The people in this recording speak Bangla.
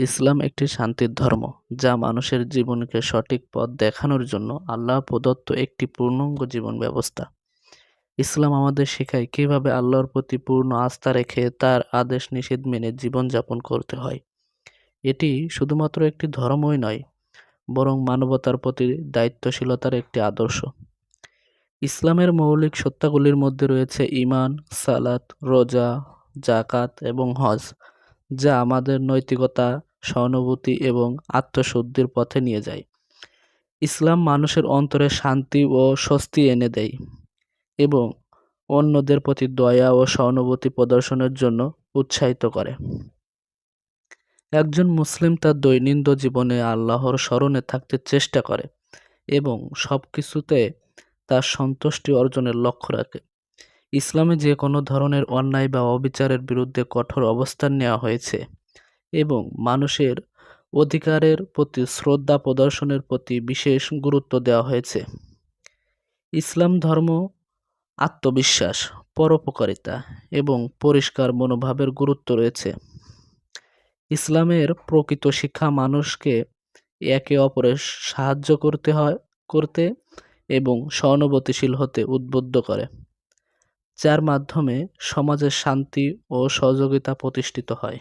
ইসলাম একটি শান্তির ধর্ম, যা মানুষের জীবনকে সঠিক পথ দেখানোর জন্য আল্লাহ প্রদত্ত একটি পূর্ণাঙ্গ জীবন ব্যবস্থা। ইসলাম আমাদের শেখায় কিভাবে আল্লাহর প্রতি পূর্ণ আস্থা রেখে তার আদেশ নিষেধ মেনে জীবনযাপন করতে হয়। এটি শুধুমাত্র একটি ধর্মই নয়, বরং মানবতার প্রতি দায়িত্বশীলতার একটি আদর্শ। ইসলামের মৌলিক সত্তাগুলির মধ্যে রয়েছে ঈমান, সালাত, রোজা, যাকাত এবং হজ, যা আমাদের নৈতিকতা, সহানুভূতি এবং আত্মশুদ্ধির পথে নিয়ে যায়। ইসলাম মানুষের অন্তরে শান্তি ও স্বস্তি এনে দেয় এবং অন্যদের প্রতি দয়া ও সহানুভূতি প্রদর্শনের জন্য উৎসাহিত করে। একজন মুসলিম তার দৈনন্দিন জীবনে আল্লাহর স্মরণে থাকতে চেষ্টা করে এবং সবকিছুতে তার সন্তুষ্টি অর্জনের লক্ষ্য রাখে। ইসলামে যে কোনো ধরনের অন্যায় বা অবিচারের বিরুদ্ধে কঠোর অবস্থান নেওয়া হয়েছে এবং মানুষের অধিকারের প্রতি শ্রদ্ধা প্রদর্শনের প্রতি বিশেষ গুরুত্ব দেওয়া হয়েছে। ইসলাম ধর্ম আত্মবিশ্বাস, পরোপকারিতা এবং পরিষ্কার মনোভাবের গুরুত্ব রয়েছে। ইসলামের প্রকৃত শিক্ষা মানুষকে একে অপরের সাহায্য করতে এবং সহানুভূতিশীল হতে উদ্বুদ্ধ করে, যার মাধ্যমে সমাজের শান্তি ও সহযোগিতা প্রতিষ্ঠিত হয়।